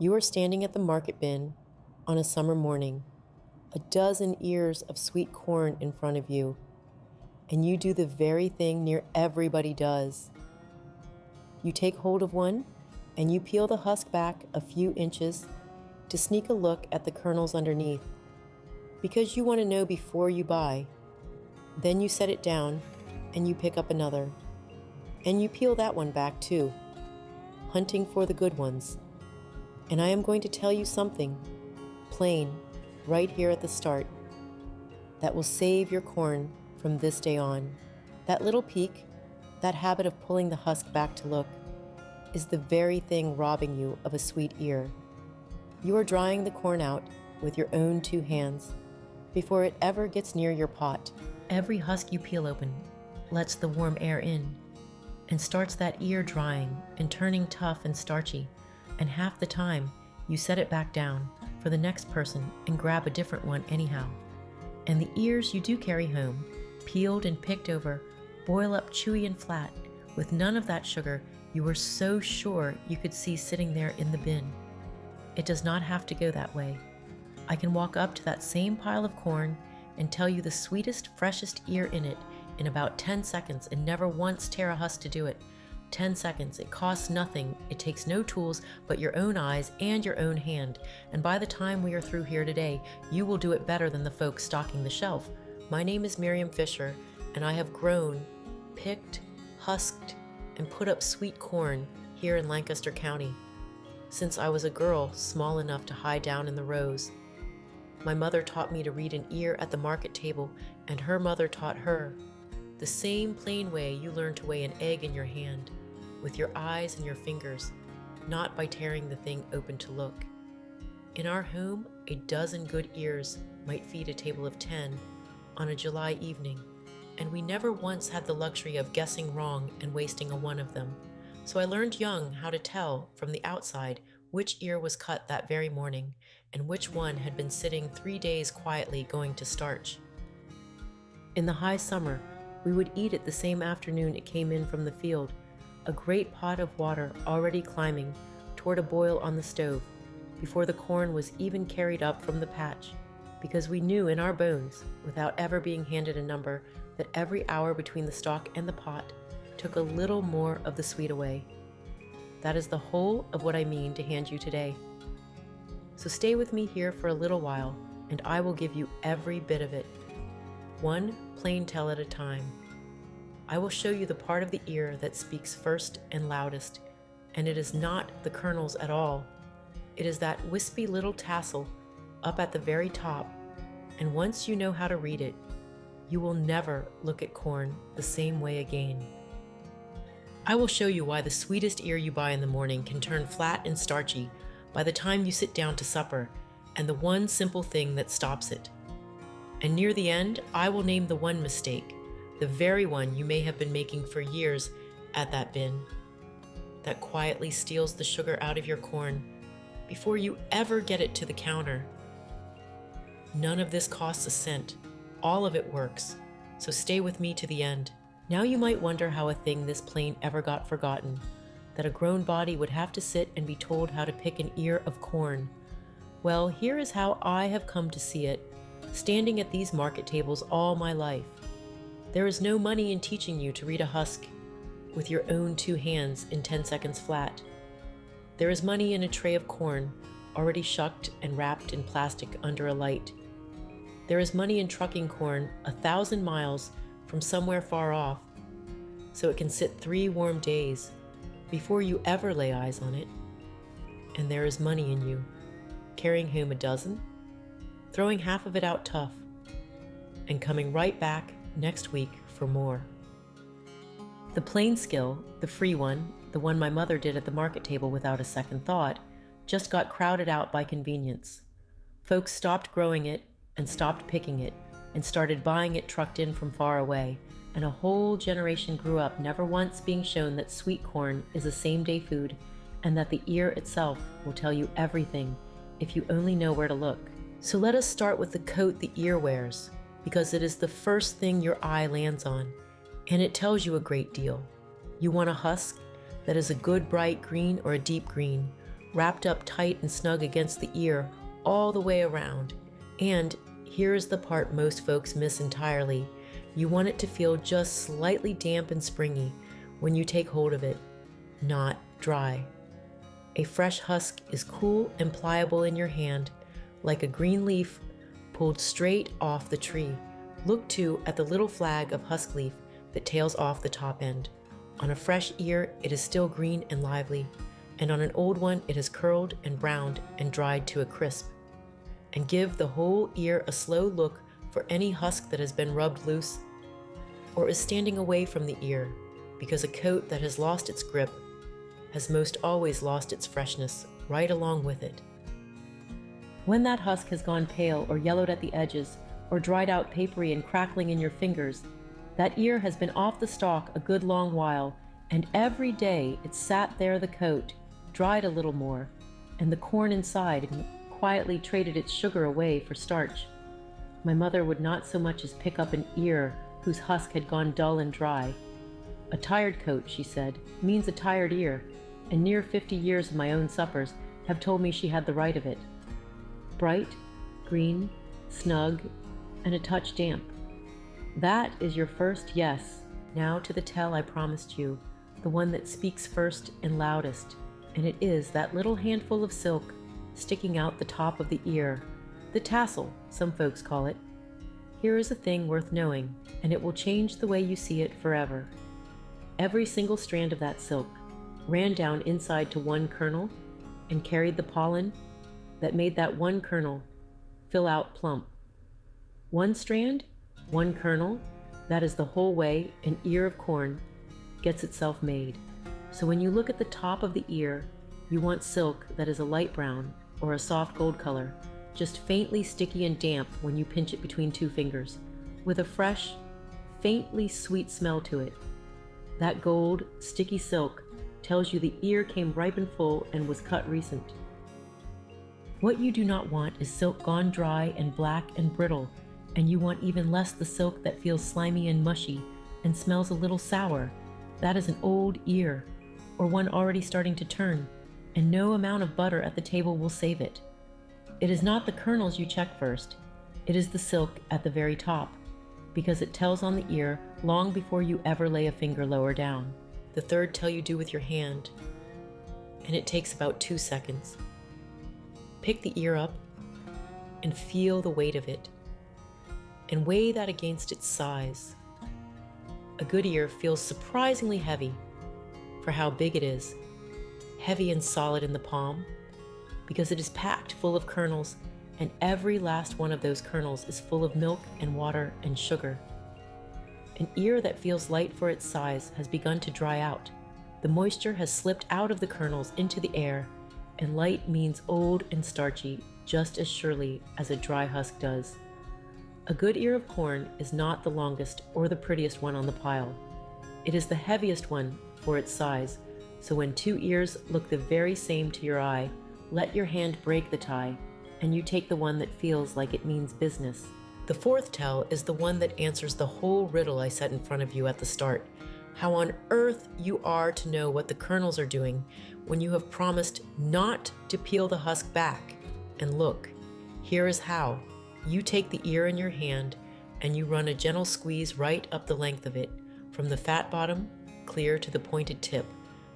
You are standing at the market bin on a summer morning, a dozen ears of sweet corn in front of you, and you do the very thing near everybody does. You take hold of one and you peel the husk back a few inches to sneak a look at the kernels underneath, because you want to know before you buy. Then you set it down and you pick up another, and you peel that one back too, hunting for the good ones. And I am going to tell you something, plain, right here at the start, that will save your corn from this day on. That little peek, that habit of pulling the husk back to look, is the very thing robbing you of a sweet ear. You are drying the corn out with your own 2 hands before it ever gets near your pot. Every husk you peel open lets the warm air in and starts that ear drying and turning tough and starchy, and half the time you set it back down for the next person and grab a different one anyhow. And the ears you do carry home, peeled and picked over, boil up chewy and flat with none of that sugar you were so sure you could see sitting there in the bin. It does not have to go that way. I can walk up to that same pile of corn and tell you the sweetest, freshest ear in it in about 10 seconds and never once tear a husk to do it. 10 seconds, it costs nothing, it takes no tools but your own eyes and your own hand, and by the time we are through here today, you will do it better than the folks stocking the shelf. My name is Miriam Fisher, and I have grown, picked, husked, and put up sweet corn here in Lancaster County since I was a girl small enough to hide down in the rows. My mother taught me to read an ear at the market table, and her mother taught her. The same plain way you learn to weigh an egg in your hand, with your eyes and your fingers, not by tearing the thing open to look. In our home, a dozen good ears might feed a table of 10 on a July evening, and we never once had the luxury of guessing wrong and wasting a one of them. So I learned young how to tell from the outside which ear was cut that very morning and which one had been sitting 3 days quietly going to starch. In the high summer, we would eat it the same afternoon it came in from the field, a great pot of water already climbing toward a boil on the stove, before the corn was even carried up from the patch, because we knew in our bones, without ever being handed a number, that every hour between the stalk and the pot took a little more of the sweet away. That is the whole of what I mean to hand you today. So stay with me here for a little while, and I will give you every bit of it, one plain tell at a time. I will show you the part of the ear that speaks first and loudest, and it is not the kernels at all. It is that wispy little tassel up at the very top, and once you know how to read it, you will never look at corn the same way again. I will show you why the sweetest ear you buy in the morning can turn flat and starchy by the time you sit down to supper, and the one simple thing that stops it. And near the end, I will name the one mistake, the very one you may have been making for years at that bin, that quietly steals the sugar out of your corn before you ever get it to the counter. None of this costs a cent. All of it works. So stay with me to the end. Now you might wonder how a thing this plain ever got forgotten, that a grown body would have to sit and be told how to pick an ear of corn. Well, here is how I have come to see it, standing at these market tables all my life. There is no money in teaching you to read a husk with your own 2 hands in 10 seconds flat. There is money in a tray of corn, already shucked and wrapped in plastic under a light. There is money in trucking corn 1,000 miles from somewhere far off, so it can sit 3 warm days before you ever lay eyes on it. And there is money in you, carrying home a dozen, throwing half of it out tough, and coming right back next week for more. The plain skill, the free one, the one my mother did at the market table without a second thought, just got crowded out by convenience. Folks stopped growing it and stopped picking it and started buying it trucked in from far away, and a whole generation grew up never once being shown that sweet corn is a same-day food and that the ear itself will tell you everything if you only know where to look. So let us start with the coat the ear wears, because it is the first thing your eye lands on, and it tells you a great deal. You want a husk that is a good bright green or a deep green, wrapped up tight and snug against the ear all the way around. And here is the part most folks miss entirely. You want it to feel just slightly damp and springy when you take hold of it, not dry. A fresh husk is cool and pliable in your hand, like a green leaf pulled straight off the tree. Look too at the little flag of husk leaf that tails off the top end. On a fresh ear, it is still green and lively, and on an old one, it has curled and browned and dried to a crisp. And give the whole ear a slow look for any husk that has been rubbed loose or is standing away from the ear, because a coat that has lost its grip has most always lost its freshness right along with it. When that husk has gone pale or yellowed at the edges, or dried out papery and crackling in your fingers, that ear has been off the stalk a good long while, and every day it sat there the coat, dried a little more, and the corn inside, and quietly traded its sugar away for starch. My mother would not so much as pick up an ear whose husk had gone dull and dry. A tired coat, she said, means a tired ear, and near 50 years of my own suppers have told me she had the right of it. Bright, green, snug, and a touch damp. That is your first yes. Now to the tell I promised you, the one that speaks first and loudest, and it is that little handful of silk sticking out the top of the ear, the tassel, some folks call it. Here is a thing worth knowing, and it will change the way you see it forever. Every single strand of that silk ran down inside to one kernel and carried the pollen that made that one kernel fill out plump. One strand, one kernel, that is the whole way an ear of corn gets itself made. So when you look at the top of the ear, you want silk that is a light brown or a soft gold color, just faintly sticky and damp when you pinch it between two fingers, with a fresh, faintly sweet smell to it. That gold, sticky silk tells you the ear came ripe and full and was cut recent. What you do not want is silk gone dry and black and brittle, and you want even less the silk that feels slimy and mushy and smells a little sour. That is an old ear, or one already starting to turn, and no amount of butter at the table will save it. It is not the kernels you check first, it is the silk at the very top, because it tells on the ear long before you ever lay a finger lower down. The third tell you do with your hand, and it takes about 2 seconds. Pick the ear up and feel the weight of it, and weigh that against its size. A good ear feels surprisingly heavy for how big it is, heavy and solid in the palm, because it is packed full of kernels, and every last one of those kernels is full of milk and water and sugar. An ear that feels light for its size has begun to dry out. The moisture has slipped out of the kernels into the air, and light means old and starchy just as surely as a dry husk does. A good ear of corn is not the longest or the prettiest one on the pile. It is the heaviest one for its size, so when two ears look the very same to your eye, let your hand break the tie, and you take the one that feels like it means business. The fourth tell is the one that answers the whole riddle I set in front of you at the start. How on earth you are to know what the kernels are doing when you have promised not to peel the husk back. And look, here is how. You take the ear in your hand and you run a gentle squeeze right up the length of it, from the fat bottom clear to the pointed tip,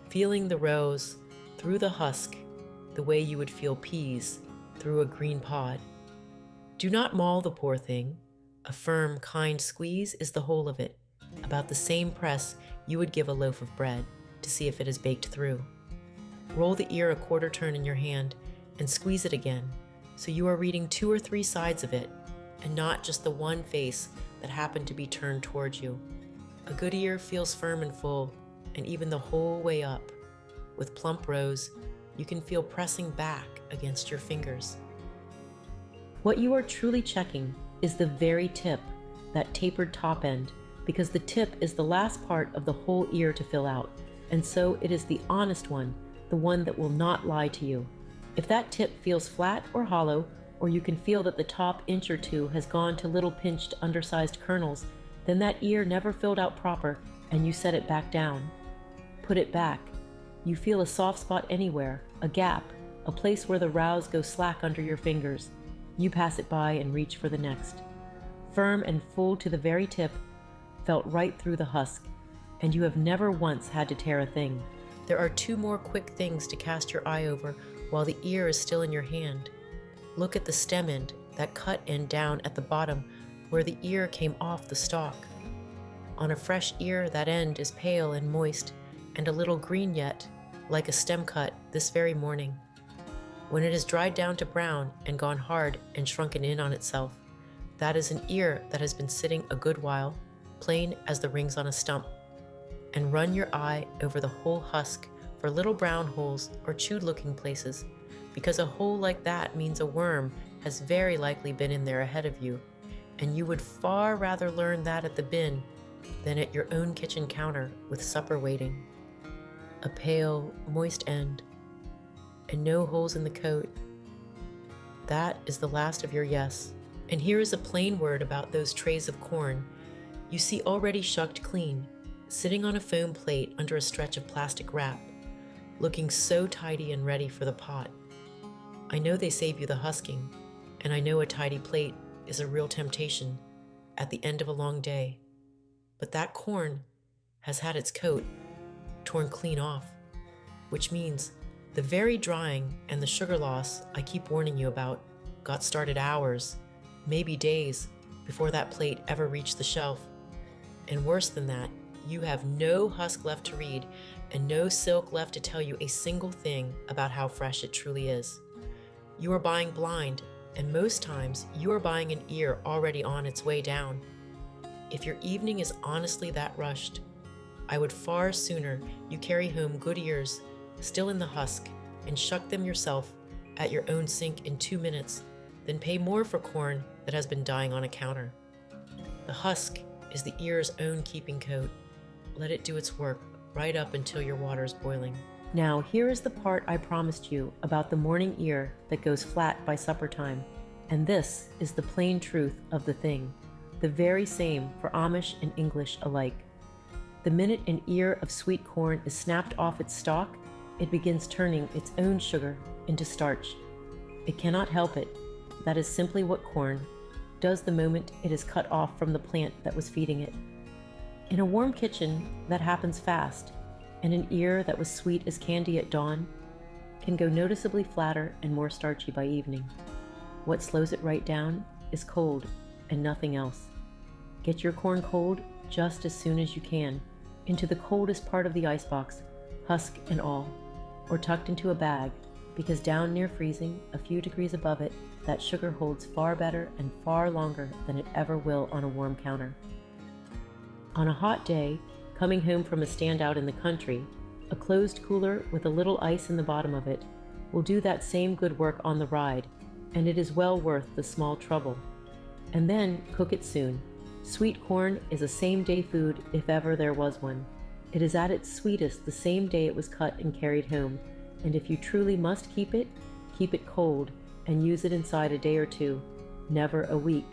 feeling the rows through the husk the way you would feel peas through a green pod. Do not maul the poor thing. A firm, kind squeeze is the whole of it, about the same press you would give a loaf of bread to see if it is baked through. Roll the ear a quarter turn in your hand and squeeze it again, so you are reading 2 or 3 sides of it, and not just the one face that happened to be turned towards you. A good ear feels firm and full, and even the whole way up. With plump rows, you can feel pressing back against your fingers. What you are truly checking is the very tip, that tapered top end, because the tip is the last part of the whole ear to fill out, and so it is the honest one, the one that will not lie to you. If that tip feels flat or hollow, or you can feel that the top inch or 2 has gone to little pinched, undersized kernels, then that ear never filled out proper, and you set it back down. Put it back. You feel a soft spot anywhere, a gap, a place where the rows go slack under your fingers. You pass it by and reach for the next. Firm and full to the very tip, felt right through the husk, and you have never once had to tear a thing. There are two more quick things to cast your eye over while the ear is still in your hand. Look at the stem end, that cut end down at the bottom where the ear came off the stalk. On a fresh ear, that end is pale and moist and a little green yet, like a stem cut this very morning. When it is dried down to brown and gone hard and shrunken in on itself, that is an ear that has been sitting a good while, plain as the rings on a stump. And run your eye over the whole husk for little brown holes or chewed-looking places, because a hole like that means a worm has very likely been in there ahead of you, and you would far rather learn that at the bin than at your own kitchen counter with supper waiting. A pale, moist end, and no holes in the coat. That is the last of your yes. And here is a plain word about those trays of corn you see already shucked clean, sitting on a foam plate under a stretch of plastic wrap, looking so tidy and ready for the pot. I know they save you the husking, and I know a tidy plate is a real temptation at the end of a long day. But that corn has had its coat torn clean off, which means the very drying and the sugar loss I keep warning you about got started hours, maybe days, before that plate ever reached the shelf. And worse than that, you have no husk left to read and no silk left to tell you a single thing about how fresh it truly is. You are buying blind, and most times you are buying an ear already on its way down. If your evening is honestly that rushed, I would far sooner you carry home good ears, still in the husk, and shuck them yourself at your own sink in 2 minutes than pay more for corn that has been dying on a counter. The husk is the ear's own keeping coat. Let it do its work right up until your water is boiling. Now, here is the part I promised you about the morning ear that goes flat by supper time. And this is the plain truth of the thing, the very same for Amish and English alike. The minute an ear of sweet corn is snapped off its stalk, it begins turning its own sugar into starch. It cannot help it. That is simply what corn does the moment it is cut off from the plant that was feeding it. In a warm kitchen, that happens fast, and an ear that was sweet as candy at dawn can go noticeably flatter and more starchy by evening. What slows it right down is cold and nothing else. Get your corn cold just as soon as you can, into the coldest part of the icebox, husk and all, or tucked into a bag, because down near freezing, a few degrees above it, that sugar holds far better and far longer than it ever will on a warm counter. On a hot day, coming home from a stand out in the country, a closed cooler with a little ice in the bottom of it will do that same good work on the ride, and it is well worth the small trouble. And then cook it soon. Sweet corn is a same-day food if ever there was one. It is at its sweetest the same day it was cut and carried home, and if you truly must keep it cold and use it inside a day or two, never a week.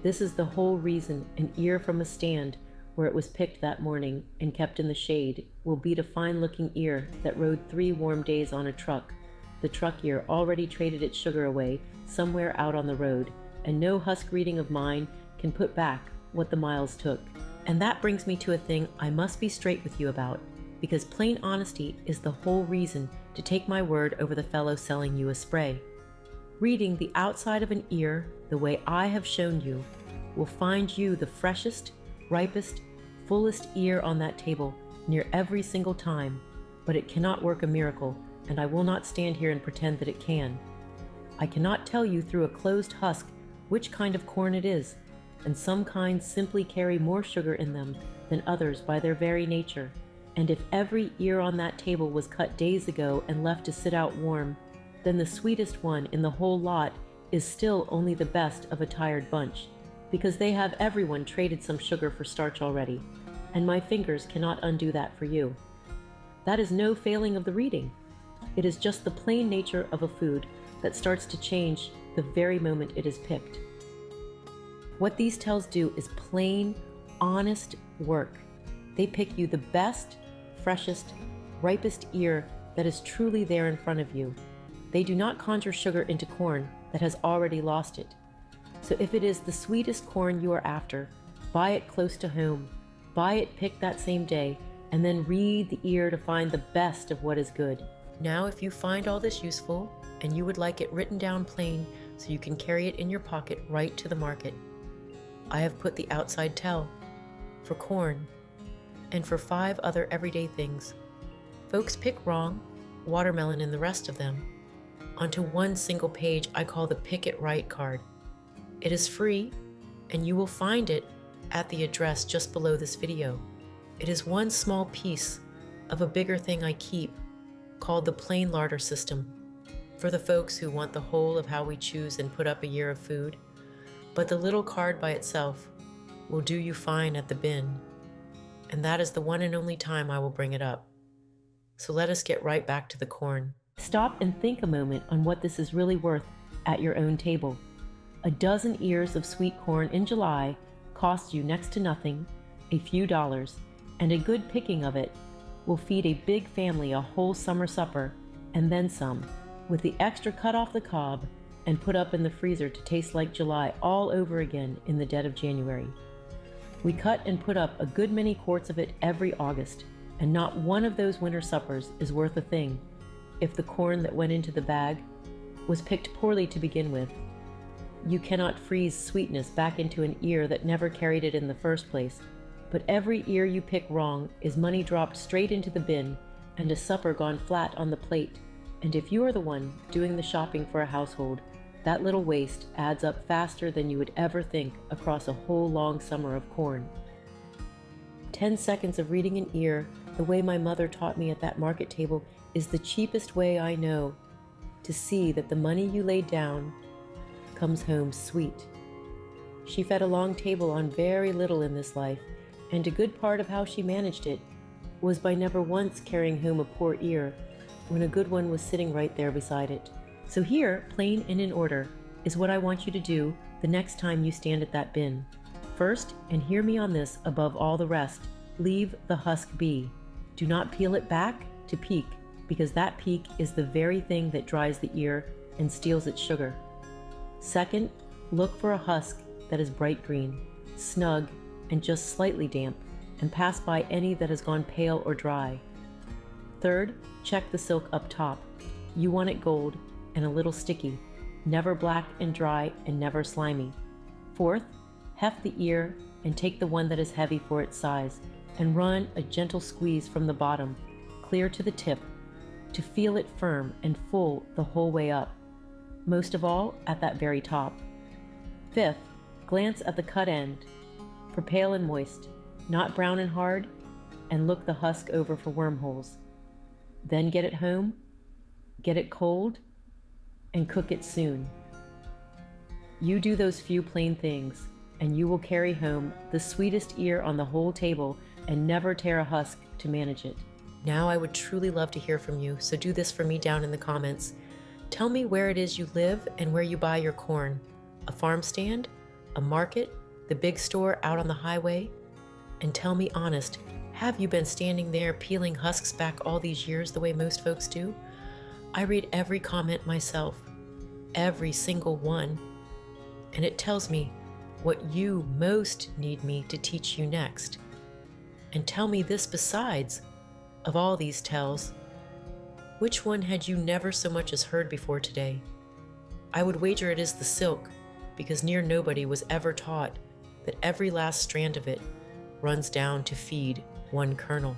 This is the whole reason an ear from a stand where it was picked that morning and kept in the shade will beat a fine-looking ear that rode 3 warm days on a truck. The truck ear already traded its sugar away somewhere out on the road, and no husk reading of mine can put back what the miles took. And that brings me to a thing I must be straight with you about, because plain honesty is the whole reason to take my word over the fellow selling you a spray. Reading the outside of an ear the way I have shown you will find you the freshest, ripest, fullest ear on that table near every single time, but it cannot work a miracle, and I will not stand here and pretend that it can. I cannot tell you through a closed husk which kind of corn it is, and some kinds simply carry more sugar in them than others by their very nature, and if every ear on that table was cut days ago and left to sit out warm, then the sweetest one in the whole lot is still only the best of a tired bunch, because they have everyone traded some sugar for starch already, and my fingers cannot undo that for you. That is no failing of the reading. It is just the plain nature of a food that starts to change the very moment it is picked. What these tells do is plain, honest work. They pick you the best, freshest, ripest ear that is truly there in front of you. They do not conjure sugar into corn that has already lost it. So if it is the sweetest corn you are after, buy it close to home, buy it picked that same day, and then read the ear to find the best of what is good. Now, if you find all this useful and you would like it written down plain so you can carry it in your pocket right to the market, I have put the outside tell for corn and for 5 other everyday things. Folks pick wrong, watermelon and the rest of them, onto one single page I call the Pick It Right card. It is free, and you will find it at the address just below this video. It is one small piece of a bigger thing I keep called the plain larder system for the folks who want the whole of how we choose and put up a year of food. But the little card by itself will do you fine at the bin, and that is the one and only time I will bring it up. So let us get right back to the corn. Stop and think a moment on what this is really worth at your own table. A dozen ears of sweet corn in July costs you next to nothing, a few dollars, and a good picking of it will feed a big family a whole summer supper and then some, with the extra cut off the cob and put up in the freezer to taste like July all over again in the dead of January. We cut and put up a good many quarts of it every August, and not one of those winter suppers is worth a thing if the corn that went into the bag was picked poorly to begin with. You cannot freeze sweetness back into an ear that never carried it in the first place, but every ear you pick wrong is money dropped straight into the bin and a supper gone flat on the plate. And if you are the one doing the shopping for a household, that little waste adds up faster than you would ever think across a whole long summer of corn. 10 seconds of reading an ear, the way my mother taught me at that market table, is the cheapest way I know to see that the money you laid down comes home sweet. She fed a long table on very little in this life, and a good part of how she managed it was by never once carrying home a poor ear when a good one was sitting right there beside it. So here, plain and in order, is what I want you to do the next time you stand at that bin. First, and hear me on this above all the rest, leave the husk be. Do not peel it back to peak, because that peak is the very thing that dries the ear and steals its sugar. Second, look for a husk that is bright green, snug, and just slightly damp, and pass by any that has gone pale or dry. Third, check the silk up top. You want it gold and a little sticky, never black and dry and never slimy. Fourth, heft the ear and take the one that is heavy for its size, and run a gentle squeeze from the bottom, clear to the tip, to feel it firm and full the whole way up, most of all at that very top. Fifth, glance at the cut end for pale and moist, not brown and hard, and look the husk over for wormholes. Then get it home, get it cold, and cook it soon. You do those few plain things, and you will carry home the sweetest ear on the whole table and never tear a husk to manage it. Now I would truly love to hear from you, so do this for me down in the comments. Tell me where it is you live and where you buy your corn. A farm stand? A market? The big store out on the highway? And tell me honest, have you been standing there peeling husks back all these years the way most folks do? I read every comment myself, every single one, and it tells me what you most need me to teach you next. And tell me this besides, of all these tells, which one had you never so much as heard before today? I would wager it is the silk, because near nobody was ever taught that every last strand of it runs down to feed one kernel.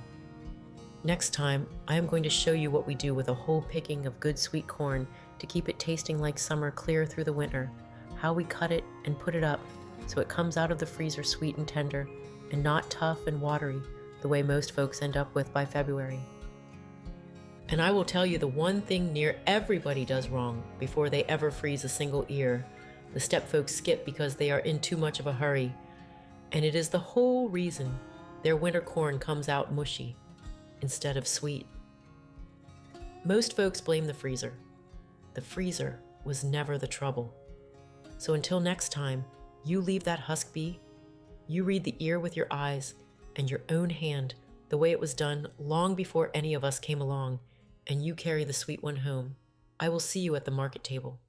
Next time, I am going to show you what we do with a whole picking of good sweet corn to keep it tasting like summer clear through the winter, how we cut it and put it up so it comes out of the freezer sweet and tender and not tough and watery the way most folks end up with by February. And I will tell you the one thing near everybody does wrong before they ever freeze a single ear. The step folks skip because they are in too much of a hurry, and it is the whole reason their winter corn comes out mushy instead of sweet. Most folks blame the freezer. The freezer was never the trouble. So until next time, you leave that husk be, you read the ear with your eyes and your own hand the way it was done long before any of us came along, and you carry the sweet one home. I will see you at the market table.